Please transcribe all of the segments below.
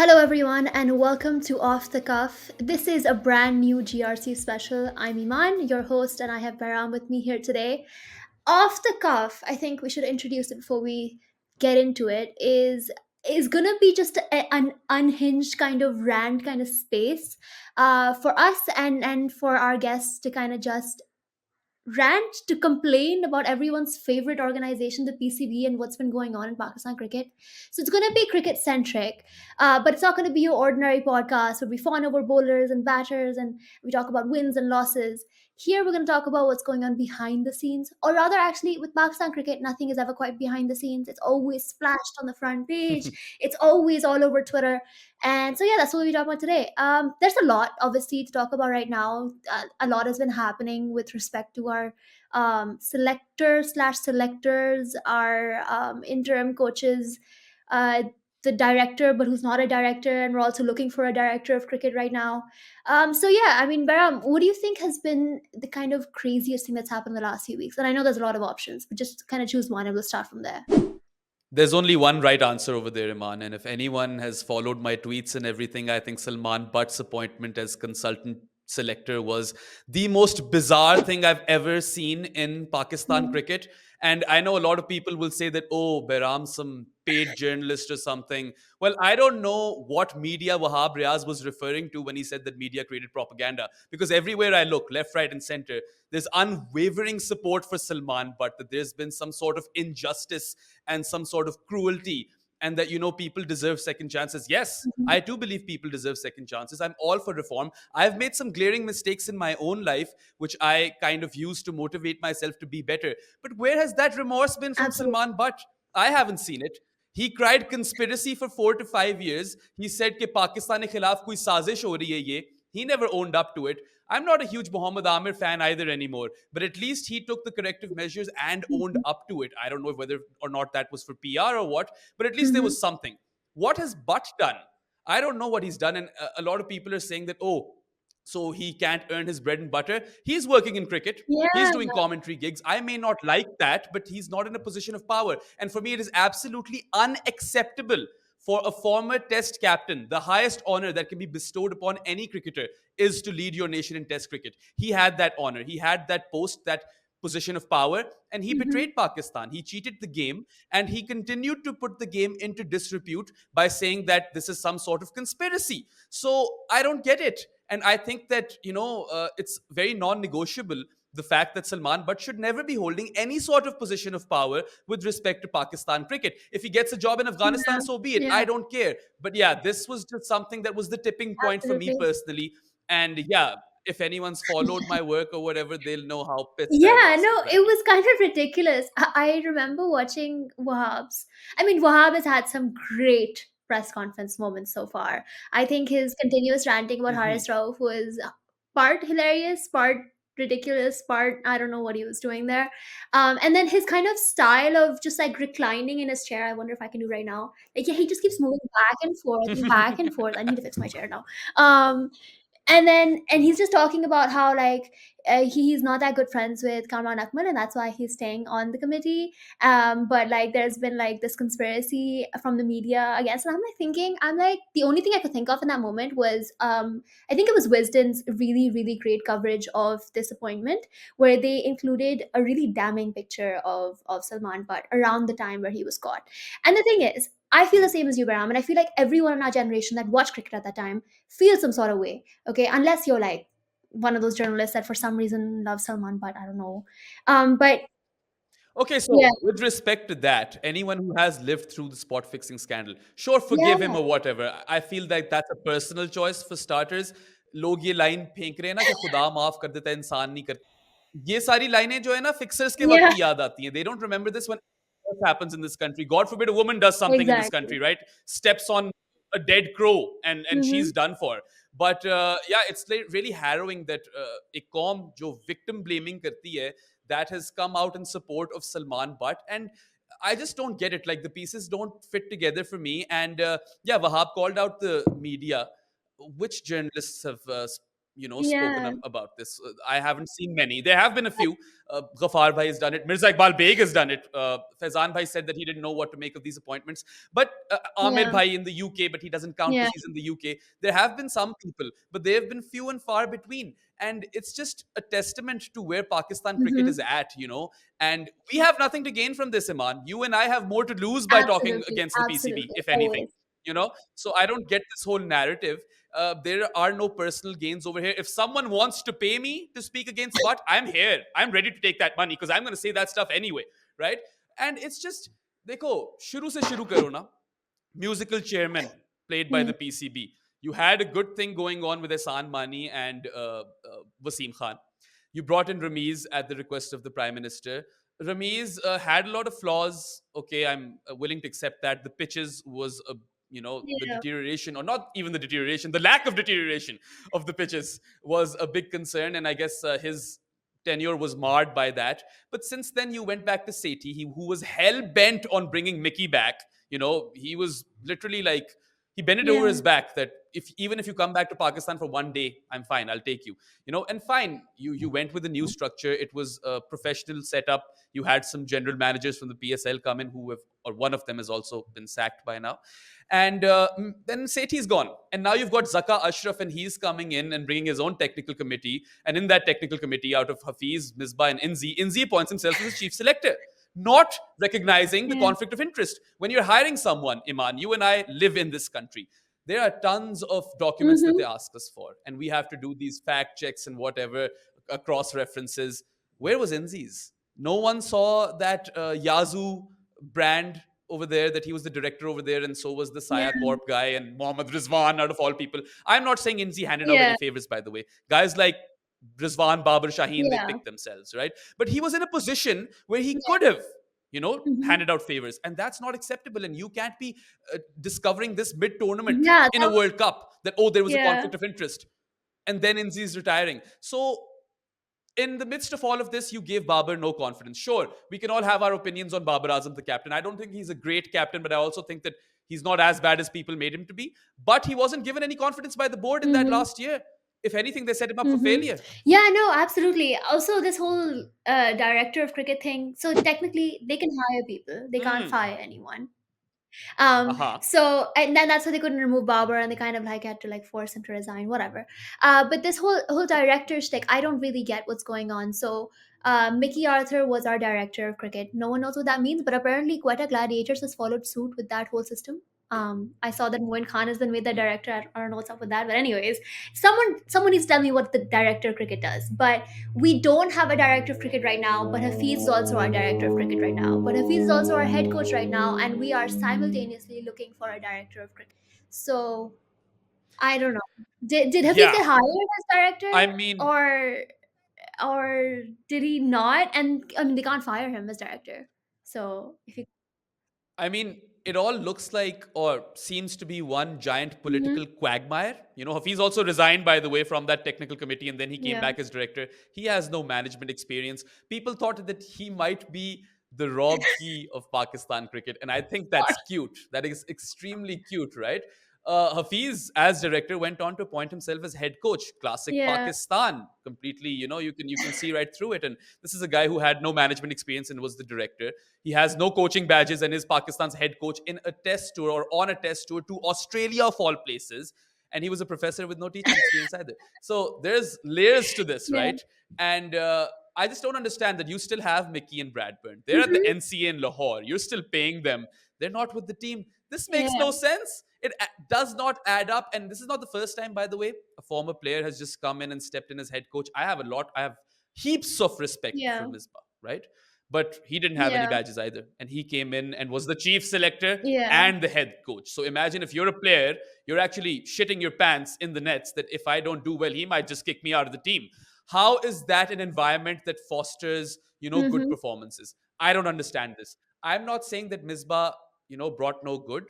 Hello, everyone, and welcome to Off the Cuff. This is a brand new GRC special. I'm Eman, your host, and I have Behram with me here today. Off the Cuff, I think we should introduce it before we get into it, is gonna be just an unhinged kind of rant kind of space for us and for our guests to kind of just rant to complain about everyone's favorite organization, the PCB, and what's been going on in Pakistan cricket. So it's going to be cricket centric, but it's not going to be your ordinary podcast where we fawn over bowlers and batters and we talk about wins and losses. Here we're going to talk about what's going on behind the scenes, or rather, actually, with Pakistan cricket, nothing is ever quite behind the scenes. It's always splashed on the front page. It's always all over Twitter. And so, yeah, that's what we talk about today. There's a lot, obviously, to talk about right now. A lot has been happening with respect to our selector slash selectors, our interim coaches, uh, the director, but who's not a director, and we're also looking for a director of cricket right now. So, yeah, I mean, Baram, what do you think has been the kind of craziest thing that's happened in the last few weeks? And I know there's a lot of options, but just kind of choose one and we'll start from there. There's only one right answer over there, Eman. And if anyone has followed my tweets and everything, I think Salman Butt's appointment as consultant selector was the most bizarre thing I've ever seen in Pakistan Mhm. cricket. And I know a lot of people will say that, oh, Behram, some paid journalist or something. Well, I don't know what media Wahab Riaz was referring to when he said that media created propaganda. Because everywhere I look, left, right, and center, there's unwavering support for Salman Butt, that there's been some sort of injustice and some sort of cruelty, and that people deserve second chances. Yes, Mhm. I do believe people deserve second chances. I'm all for reform. I've made some glaring mistakes in my own life which I kind of use to motivate myself to be better. But where has that remorse been from Absolutely. Salman Butt? I haven't seen it. He cried conspiracy for 4 to 5 years. He said कि पाकिस्तान के खिलाफ कोई साजिश हो रही है ये. He never owned up to it. I'm not a huge Mohammad Amir fan either anymore, but at least he took the corrective measures and owned Mhm. up to it. I don't know whether or not that was for PR or what, but at least there Mhm. was something. What has Butt done? I don't know what he's done, and a lot of people are saying that, oh, so he can't earn his bread and butter. He's working in cricket. He's Yeah. doing commentary gigs. I may not like that, but he's not in a position of power. And for me, it is absolutely unacceptable for a former test captain. The highest honor that can be bestowed upon any cricketer is to lead your nation in test cricket. He had that honor. He had that post, that position of power, and he Mhm. betrayed Pakistan. He cheated the game, and he continued to put the game into disrepute by saying that this is some sort of conspiracy. So I don't get it. And I think that, it's very non negotiable, the fact that Salman Butt should never be holding any sort of position of power with respect to Pakistan cricket. If he gets a job in Yeah. Afghanistan, so be it. Yeah. I don't care. But yeah, this was just something that was the tipping point for me Absolutely. personally. And yeah, if anyone's followed my work or whatever, they'll know how pissed I Yeah, was. no, it Exactly. was kind of ridiculous. I remember watching Wahab's. I mean, Wahab has had some great press conference moments so far. I think his continuous ranting about Hmm. Haris Rauf was part hilarious, part ridiculous, part I don't know what he was doing there. And then his kind of style of just like reclining in his chair. I wonder if I can do right now. Like, yeah, he just keeps moving back and forth and back and forth. I need to fix my chair now. Um, and he's just talking about how like he's not that good friends with Kamran Akmal and that's why he's staying on the committee. But like there's been like this conspiracy from the media against, and I'm like thinking, I'm like the only thing I could think of in that moment was I think it was Wisdom's really great coverage of this appointment, where they included a really damning picture of Salman Butt around the time where he was caught. And the thing is, I feel the same as you, Baram, and I feel like everyone in our generation that watched cricket at that time feels some sort of way. Okay, unless you're like one of those journalists that for some reason loves Salman, but I don't know. But Okay, so yeah, with respect to that, anyone who has lived through the spot fixing scandal, sure, yeah, forgive him or whatever. I feel like that's a personal choice for starters. लोग ये line फेंक रहे हैं ना कि खुदा माफ कर देता है इंसान नहीं कर ये सारी लाइनें जो है ना फिक्सर्स के वक्त yeah, ही याद आती हैं. They don't remember this when what happens in this country. God forbid a woman does something in this exactly. country, right? Steps on a dead crow and Hmm. she's done for. But yeah, it's like really harrowing that एक कौम जो victim blaming करती है, that has come out in support of Salman Butt. And I just don't get it. Like the pieces don't fit together for me. And yeah, Wahab called out the media. Which journalists have spoken Yeah. about this. I haven't seen many. There have been a few. Ghaffar Bhai has done it. Mirza Iqbal Beg has done it. Faizan Bhai said that he didn't know what to make of these appointments. But Amir Yeah. Bhai in the UK, but he doesn't count Yeah. because he's in the UK. There have been some people, but they have been few and far between. And it's just a testament to where Pakistan cricket is Mm-hmm. at. And we have nothing to gain from this, Iman. You and I have more to lose by talking Absolutely. against the PCB, Absolutely. if anything. Always. So I don't get this whole narrative. There are no personal gains over here. If someone wants to pay me to speak against Butt, I'm here. I'm ready to take that money because I'm going to say that stuff anyway, right? And it's just, देखो शुरू से शुरू करो ना. Musical chairman played by Hmm. the PCB. You had a good thing going on with Ehsan Mani and Wasim Khan. You brought in Ramiz at the request of the Prime Minister. Ramiz had a lot of flaws. Okay, I'm willing to accept that. The pitches was the Yeah. deterioration, or not even the deterioration, the lack of deterioration of the pitches was a big concern. And I guess his tenure was marred by that. But since then, you went back to Sethi, who was hell bent on bringing Mickey back. He was literally like, he bent it over Yeah. his back that if you come back to Pakistan for one day, I'm fine, I'll take you. And fine, you went with a new structure. It was a professional setup. You had some general managers from the PSL come in who have, or one of them has also been sacked by now. And then Sethi's gone. And now you've got Zaka Ashraf, and he's coming in and bringing his own technical committee. And in that technical committee, out of Hafiz, Misbah, and Inzi appoints himself as the chief selector, not recognizing the Yeah. conflict of interest. When you're hiring someone, Iman, you and I live in this country. There are tons of documents that they Mm-hmm. ask us for, and we have to do these fact checks and whatever, cross references. Where was Inzi's? No one saw that Yazoo brand over there, that he was the director over there, and so was the Yeah. Saya Corp guy and Mohammad Rizwan, out of all people. I'm not saying Inzi handed out any Yeah. favors, by the way. Guys like Rizwan, Babar, Shaheen, they Yeah. picked themselves, right? But he was in a position where he Yeah. could have, Mm-hmm. handed out favors. And that's not acceptable. And you can't be discovering this mid tournament Yeah. in a World Cup that, oh, there was a Yeah. conflict of interest. And then Inzi is retiring. So in the midst of all of this, you gave Babar no confidence. Sure, we can all have our opinions on Babar Azam, the captain. I don't think he's a great captain, but I also think that he's not as bad as people made him to be. But he wasn't given any confidence by the board in that Mm-hmm. last year. If anything, they set him up for Mm-hmm. failure. Yeah, no, absolutely. Also, this whole director of cricket thing. So technically, they can hire people. They can't Hmm. fire anyone. Aha. So and then that's why they couldn't remove Babar, and they kind of like had to like force him to resign, whatever. But this whole director shtick, I don't really get what's going on. So Mickey Arthur was our director of cricket. No one knows what that means, but apparently Quetta Gladiators has followed suit with that whole system. I saw that Moin Khan has been made the director. I don't know what's up with that, but anyways, someone needs to tell me what the director of cricket does. But we don't have a director of cricket right now, but Hafiz is also our director of cricket right now. But Hafiz is also our head coach right now, and we are simultaneously looking for a director of cricket. So I don't know. Did Hafiz Yeah. get hired as I director, mean, or did he not? And I mean, they can't fire him as director. So if you, it all looks like, or seems to be, one giant Mhm. political quagmire. Hafiz also resigned, by the way, from that technical committee, and then he came Yeah, back as director. He has no management experience. People thought that he might be the Rob Key of Pakistan cricket, and I think that's cute. That is extremely cute, right? Hafiz, as director, went on to appoint himself as head coach. Classic yeah, Pakistan, completely. You can see right through it. And this is a guy who had no management experience and was the director. He has no coaching badges and is Pakistan's head coach in a test tour, or on a test tour to Australia of all places. And he was a professor with no teaching experience either. So there's layers to this, yeah. right? And I just don't understand that you still have Mickey and Bradburn. They're at the Hmm. NCA in Lahore. You're still paying them. They're not with the team. This makes Yeah, no sense. It does not add up. And this is not the first time, by the way, a former player has just come in and stepped in as head coach. I have heaps of respect for yeah, Misbah, right? But he didn't have any yeah, badges either. And he came in and was the chief selector yeah. and the head coach. So imagine, if you're a player, you're actually shitting your pants in the nets that if I don't do well, he might just kick me out of the team. How is that an environment that fosters, good Hmm. performances? I don't understand this. I'm not saying that Misbah, brought no good.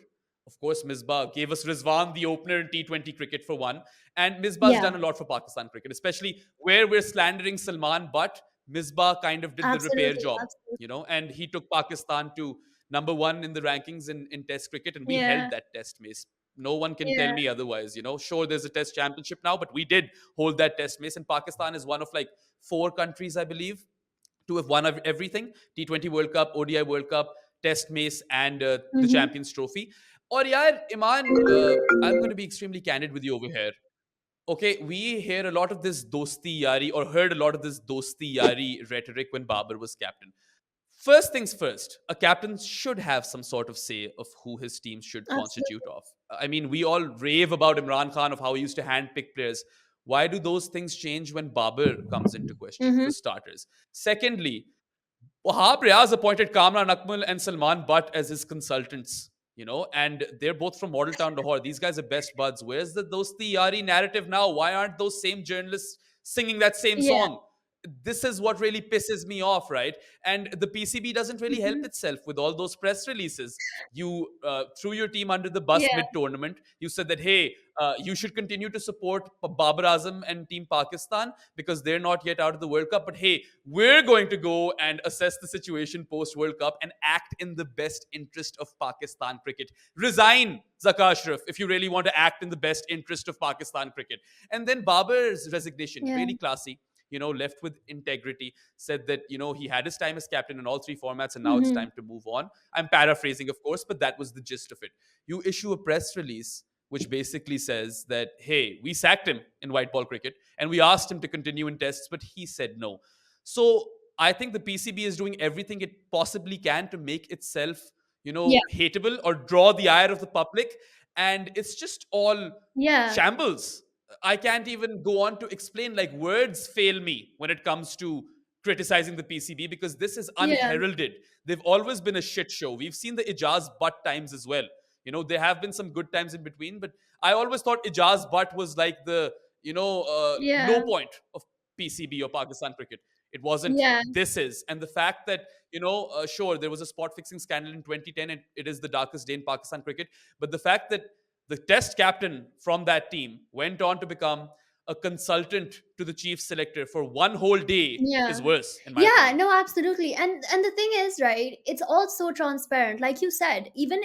Of course, Misbah gave us Rizwan, the opener in T20 cricket, for one. And Misbah's Yeah, done a lot for Pakistan cricket, especially where we're slandering Salman Butt. Misbah kind of did the repair absolutely, job, absolutely. and he took Pakistan to number one in the rankings in Test cricket, and we held Yeah. that test, No one can tell Yeah. me otherwise. Sure, there's a test championship now, but we did hold that test mace. And Pakistan is one of like four countries, I believe, to have won everything: T20 World Cup, ODI World Cup, Test Mace, and the Mm-hmm. Champions Trophy. Or, yeah, Iman, I'm going to be extremely candid with you over here. Okay, we hear a lot of this dosti yari, or heard a lot of this dosti yari rhetoric when Babar was captain. First things first, a captain should have some sort of say of who his team should constitute Absolutely. of. I mean, we all rave about Imran Khan, of how he used to handpick players. Why do those things change when Babar comes into question, Mm-hmm. for starters? Secondly, Wahab Riaz appointed Kamran Akmal and Salman Butt as his consultants, and they're both from Model Town, Lahore. These guys are best buds. Where's the Dosti Yari narrative now? Why aren't those same journalists singing that same Yeah. song? This is what really pisses me off, right? And the PCB doesn't really help Mm-hmm. itself with all those press releases. You threw your team under the bus Yeah. mid tournament. You said that, hey, you should continue to support Babar Azam and Team Pakistan because they're not yet out of the World Cup. But hey, we're going to go and assess the situation post World Cup and act in the best interest of Pakistan cricket. Resign, Zaka Ashraf, if you really want to act in the best interest of Pakistan cricket. And then Babar's resignation, Yeah. really classy. Left with integrity, said that, he had his time as captain in all three formats and now it's Mm-hmm. time to move on. I'm paraphrasing, of course, but that was the gist of it. You issue a press release which basically says that, hey, we sacked him in white ball cricket and we asked him to continue in tests, but he said no. So I think the PCB is doing everything it possibly can to make itself, Yeah. hateable or draw the ire of the public. And it's just all Yeah. shambles. I can't even go on to explain, like, words fail me when it comes to criticizing the PCB because this is Yeah. unheralded. They've always been a shit show. We've seen the Ijaz Butt times as well. There have been some good times in between, but I always thought Ijaz Butt was like the, low Yeah. point of PCB or Pakistan cricket. It wasn't. Yeah. This is. And the fact that, sure, there was a spot fixing scandal in 2010 and it is the darkest day in Pakistan cricket. But the fact that the test captain from that team went on to become a consultant to the chief selector for one whole day is Yeah. worse, in my Yeah, opinion. no, absolutely. And the thing is, right, it's all so transparent. Like you said, even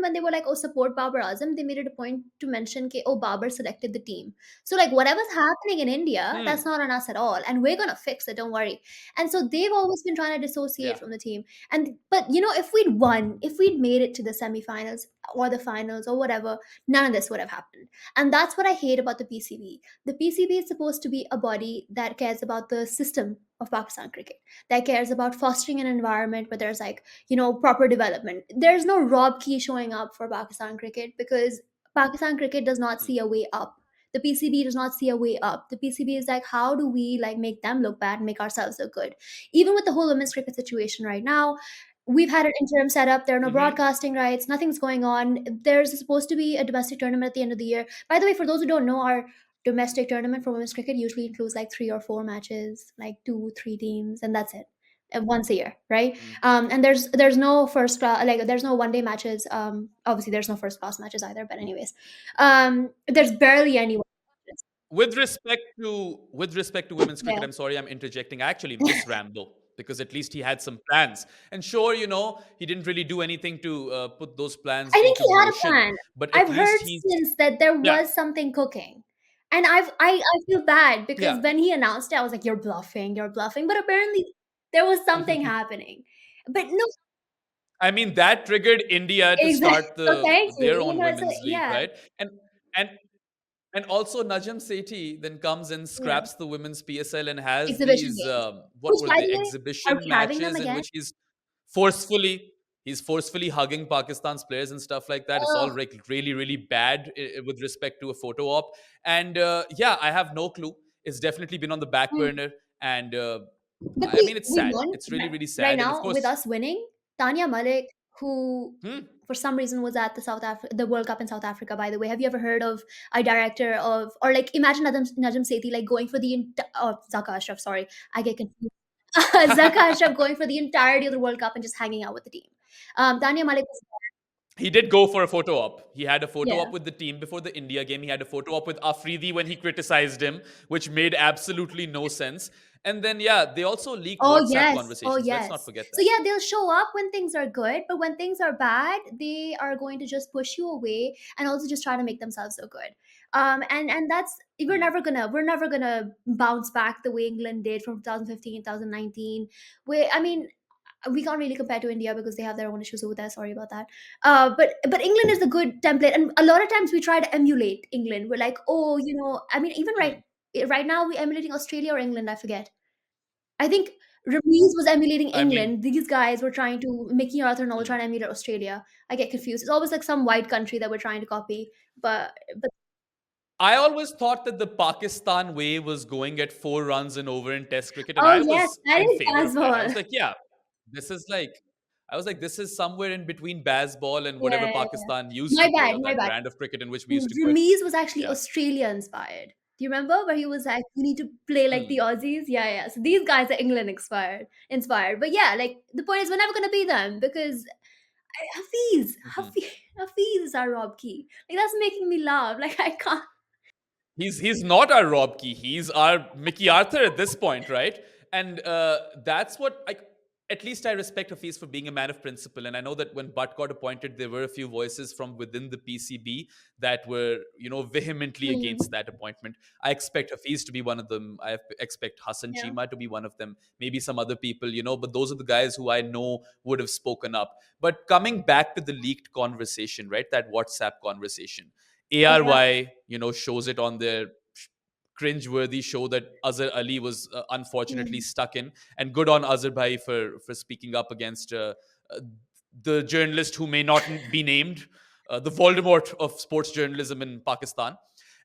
when they were like, oh, support Babar Azam, they made it a point to mention ke, oh, Babar selected the team. So like whatever's happening in India, Hmm. that's not on us at all. And we're gonna fix it, don't worry. And so they've always been trying to dissociate Yeah. from the team. And but if we'd won, if we'd made it to the semifinals or the finals or whatever, none of this would have happened. And that's what I hate about the PCB. The PCB is supposed to be a body that cares about the system of Pakistan cricket, that cares about fostering an environment where there's like, proper development. There's no Rob Key showing up for Pakistan cricket because Pakistan cricket does not Hmm. see a way up. The PCB does not see a way up. The PCB is like, how do we like make them look bad and make ourselves look good? Even with the whole women's cricket situation right now, we've had an interim setup. There are no Mm-hmm. broadcasting rights. Nothing's going on. There's supposed to be a domestic tournament at the end of the year. By the way, for those who don't know, our domestic tournament for women's cricket usually includes like 3 or 4 matches, like 2 3 teams, and that's it. Once a year, right? Hmm. And there's no first class, like there's no 1 day matches. Obviously there's no first class matches either, but anyways, there's barely any matches. With respect to women's Yeah, cricket, I'm sorry I'm interjecting. I actually miss Rambo because at least he had some plans. And sure, he didn't really do anything to put those plans I think into he had a motion, plan. but at I've least heard he's since that there yeah, was something cooking. And I feel bad because yeah. when he announced it, I was like, you're bluffing. But apparently there was something happening. But no, I mean, that triggered India to exactly. start So thank you. their own It's women's league, yeah, right? And and also Najam Sethi then comes and yeah. scraps the women's PSL and has Exhibition these games. what Which, were by the the way, are exhibition we having them matches in again? which forcefully he's forcefully hugging Pakistan's players and stuff like that. It's all Oh, like really really bad with respect to a photo op. And yeah, I have no clue. It's definitely been on the back mm. burner, and But I mean, it's we sad. won It's really really right sad, and of now with course. us winning. Tanya Malik, who Hmm, for some reason was at the World Cup in South Africa. By the way, have you ever heard of a director of or like imagine Najam Sethi like going for the Zaka Ashraf? Sorry, I get confused. Zaka Ashraf going for the entirety of the World Cup and just hanging out with the team. Tanya Malik was he did go for a photo op. He had a photo yeah. op with the team before the India game. He had a photo op with Afridi when he criticized him, which made absolutely no sense. And then, yeah, they also leaked Oh WhatsApp yes, oh conversations. Let's not yes. forget So that. yeah, they'll show up when things are good, but when things are bad, they are going to just push you away and also just try to make themselves so good. And that's Hmm. we're never gonna bounce back the way England did from 2015, 2019. Where I mean, we can't really compare to India because they have their own issues over there. Sorry about that. But England is a good template, and a lot of times we try to emulate England. We're like, oh, I mean, even Hmm. right now we're emulating Australia or England. I forget. I think Ramiz was emulating I mean, England. These guys were trying to Mickey Arthur and all were hmm. trying to emulate Australia. I get confused. It's always like some white country that we're trying to copy. But I always thought that the Pakistan way was going at 4 runs and over in Test cricket, and oh I yes, was that in is favor of that. I was baseball. like, yeah, this is like, I was like, this is somewhere in between baseball and Yeah, whatever yeah, yeah. Pakistan used My to play, bad, or my that bad. brand of cricket in which we used to quit. Ramiz was actually Yeah. Australia inspired. Do you remember where he was like, "We need to play like the Hmm. Aussies"? Yeah, yeah. So these guys are England inspired. Inspired, but yeah, like the point is, we're never gonna be them because Mhm. Hafiz is our Rob Key. Like that's making me laugh. Like I can't. He's not our Rob Key. He's our Mickey Arthur at this point, right? And that's what I. At least I respect Hafiz for being a man of principle. And I know that when Butt got appointed, there were a few voices from within the PCB that were, vehemently Hmm. against that appointment. I expect Hafiz to be one of them. I expect Hassan Yeah. Chima to be one of them. Maybe some other people, but those are the guys who I know would have spoken up. But coming back to the leaked conversation, right? That WhatsApp conversation. Oh yeah. ARY, shows it on their cringe-worthy show that Azhar Ali was unfortunately Hmm. stuck in, and good on Azhar Bhai for speaking up against uh, the journalist who may not be named, the Voldemort of sports journalism in Pakistan.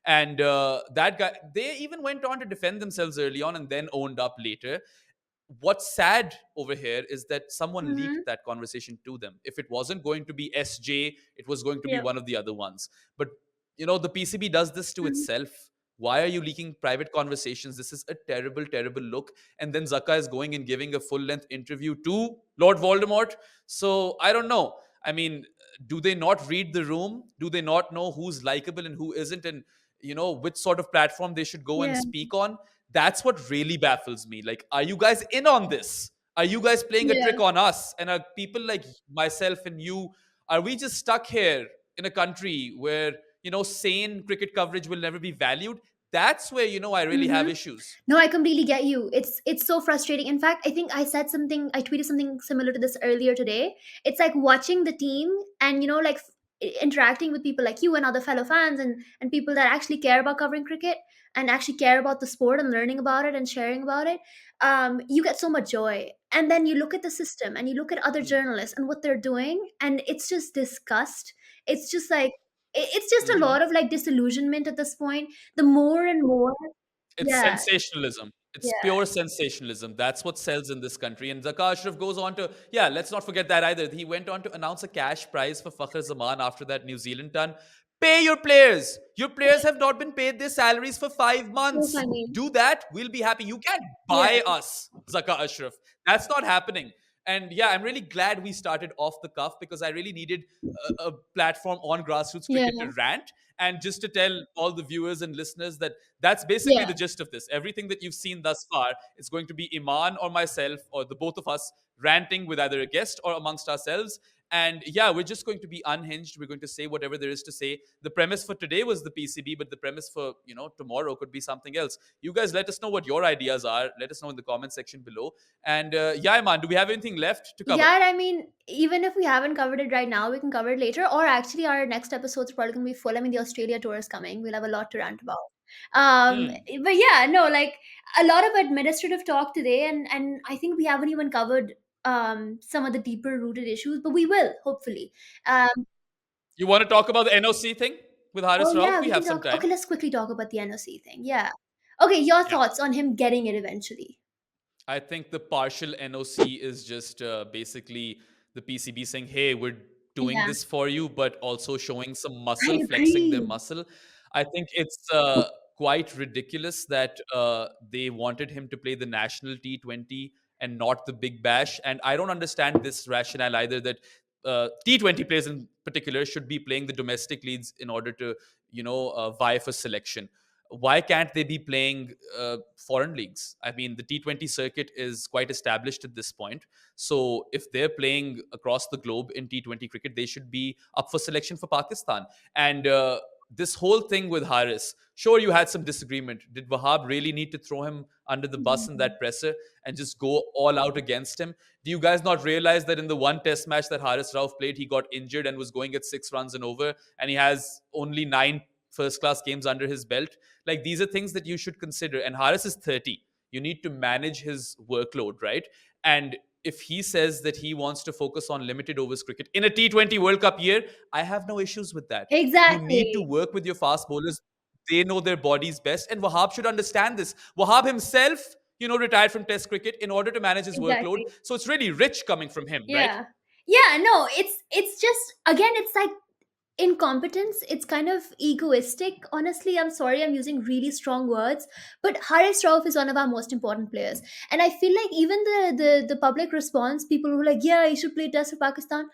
And that guy, they even went on to defend themselves early on and then owned up later. What's sad over here is that someone Hmm. leaked that conversation to them. If it wasn't going to be SJ, it was going to be Yeah. one of the other ones. But the PCB does this to Hmm. itself. Why are you leaking private conversations? This is a terrible, terrible look. And then Zaka is going and giving a full length interview to Lord Voldemort. So I don't know. I mean, do they not read the room? Do they not know who's likable and who isn't? And which sort of platform they should go and Yeah. speak on? That's what really baffles me. Like, are you guys in on this? Are you guys playing a Yeah. trick on us? And are people like myself and you, are we just stuck here in a country where, sane cricket coverage will never be valued? That's where, I really have Hmm. issues. No, I completely get you. It's so frustrating. In fact, I think I tweeted something similar to this earlier today. It's like watching the team and like interacting with people like you and other fellow fans and people that actually care about covering cricket and actually care about the sport and learning about it and sharing about it. You get so much joy. And then you look at the system and you look at other Mm. journalists and what they're doing, and it's just disgust. It's just like it's just a Mhm. lot of like disillusionment at this point. The more and more. It's Yeah, sensationalism. It's yeah. pure sensationalism. That's what sells in this country. And Zaka Ashraf goes on to, yeah, let's not forget that either. He went on to announce a cash prize for Fakhr Zaman after that New Zealand ton. Pay your players. Your players have not been paid their salaries for 5 months. So funny. Do that. We'll be happy. You can't Yeah. buy us, Zaka Ashraf. That's not happening. And yeah, I'm really glad we started off the cuff because I really needed a platform on grassroots Yeah. cricket to rant and just to tell all the viewers and listeners that that's basically Yeah. the gist of this. Everything that you've seen thus far is going to be Eman or myself or the both of us ranting with either a guest or amongst ourselves. And yeah, we're just going to be unhinged. We're going to say whatever there is to say. The premise for today was the PCB, but the premise for tomorrow could be something else. You guys let us know what your ideas are. Let us know in the comment section below. And yeah, man, do we have anything left to cover? Yeah, I mean, even if we haven't covered it right now, we can cover it later. Or actually, our next episode's probably gonna be full. I mean, the Australia tour is coming. We'll have a lot to rant about. Hmm. But yeah, no, like a lot of administrative talk today, and I think we haven't even covered some of the deeper rooted issues, but we will hopefully. Um, You want to talk about the NOC thing with Haris oh Rauf? yeah, We we can have some talk. time. Okay, let's quickly talk about the NOC thing. Yeah. Okay, your Yeah. thoughts on him getting it eventually? I think the partial NOC is just basically the PCB saying, hey, we're doing Yeah, this for you, but also showing some I muscle, flexing their agree. muscle. I think it's quite ridiculous that they wanted him to play the national T20 and not the Big Bash. And I don't understand this rationale either that T20 players in particular should be playing the domestic leagues in order to, vie for selection. why can't they be playing foreign leagues? I mean, the T20 circuit is quite established at this point. So if they're playing across the globe in T20 cricket, they should be up for selection for Pakistan. And this whole thing with Haris, sure, you had some disagreement. Did Wahab really need to throw him under the bus in Mhm. that presser and just go all out against him? Do you guys not realize that in the one test match that Haris Rauf played, he got injured and was going at 6 runs and over, and he has only 9 first class games under his belt? Like, these are things that you should consider. And Haris is 30. You need to manage his workload, right? And if he says that he wants to focus on limited overs cricket in a T20 World Cup year, I have no issues with that. You need to Exactly. work with your fast bowlers. They know their bodies best. And Wahab should understand this. Wahab himself, retired from Test cricket in order to manage his workload. Exactly. So it's really rich coming from him, right? Yeah. Yeah, no, it's just, again, it's like incompetence. It's kind of egoistic. Honestly, I'm sorry, I'm using really strong words, but Haris Rauf is one of our most important players. And I feel like even the public response, people who are like, yeah, he should play test for Pakistan.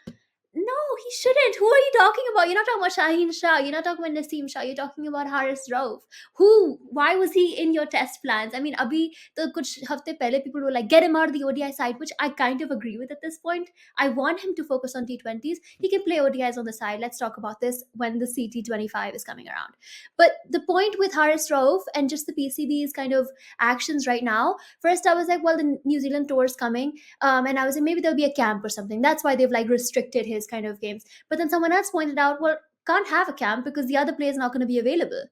No, he shouldn't. Who are you talking about? You're not talking about Shaheen Shah. You're not talking about Naseem Shah. You're talking about Haris Rauf. Who? Why was he in your test plans? I mean, abhi the kuch hafte pehle people were like, get him out of the ODI side, which I kind of agree with at this point. I want him to focus on T20s. He can play ODIs on the side. Let's talk about this when the CT25 is coming around. But the point with Haris Rauf and just the PCB's kind of actions right now, first I was like, well, the New Zealand tour is coming, and I was like, maybe there'll be a camp or something. That's why they've like restricted his kind of games. But then someone else pointed out, well, can't have a camp because the other player is not going to be available.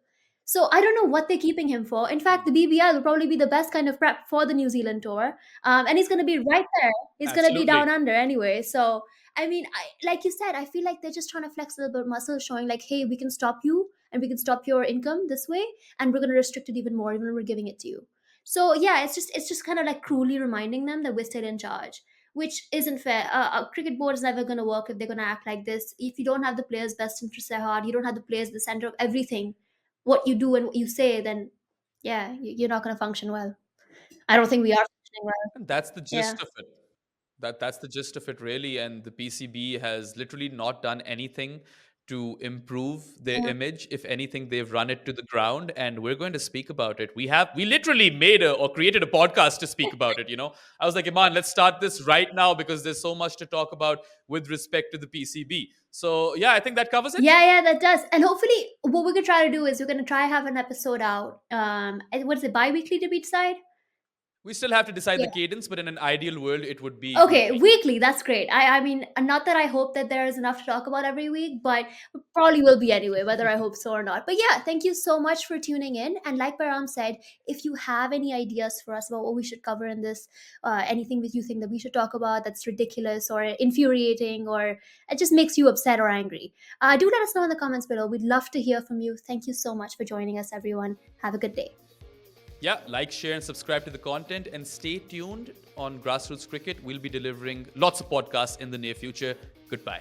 So I don't know what they're keeping him for. In fact, the BBL will probably be the best kind of prep for the New Zealand tour, and he's going to be right there. He's going to be down Absolutely. under anyway. So I mean, like you said, I feel like they're just trying to flex a little bit of muscle, showing like, hey, we can stop you and we can stop your income this way, and we're going to restrict it even more, even when we're giving it to you. So yeah, it's just kind of like cruelly reminding them that we're still in charge, which isn't fair. A cricket board is never going to work if they're going to act like this. If you don't have the players' best interests at heart, you don't have the players at the center of everything, what you do and what you say, then yeah, you're not going to function well. I don't think we are functioning well. And that's the Yeah. gist of it. That's the gist of it, really. And the PCB has literally not done anything to improve their Yeah. image. If anything, they've run it to the ground, and we're going to speak about it. We literally made a or created a podcast to speak about it. I was like, Iman, let's start this right now because there's so much to talk about with respect to the PCB. So yeah, I think that covers it. Yeah, yeah, that does. And hopefully, what we're gonna try to do is we're gonna try have an episode out. And what is it? Bi-weekly to be decided. We still have to decide the cadence, but in an ideal world, it would be Okay, weekly. weekly. That's great. I mean, not that I hope that there is enough to talk about every week, but probably will be anyway, whether I hope so or not. But yeah, thank you so much for tuning in. And like Param said, if you have any ideas for us about what we should cover in this, anything that you think that we should talk about that's ridiculous or infuriating or it just makes you upset or angry, do let us know in the comments below. We'd love to hear from you. Thank you so much for joining us, everyone. Have a good day. Yeah, like, share, and subscribe to the content, and stay tuned on Grassroots Cricket. We'll be delivering lots of podcasts in the near future. Goodbye.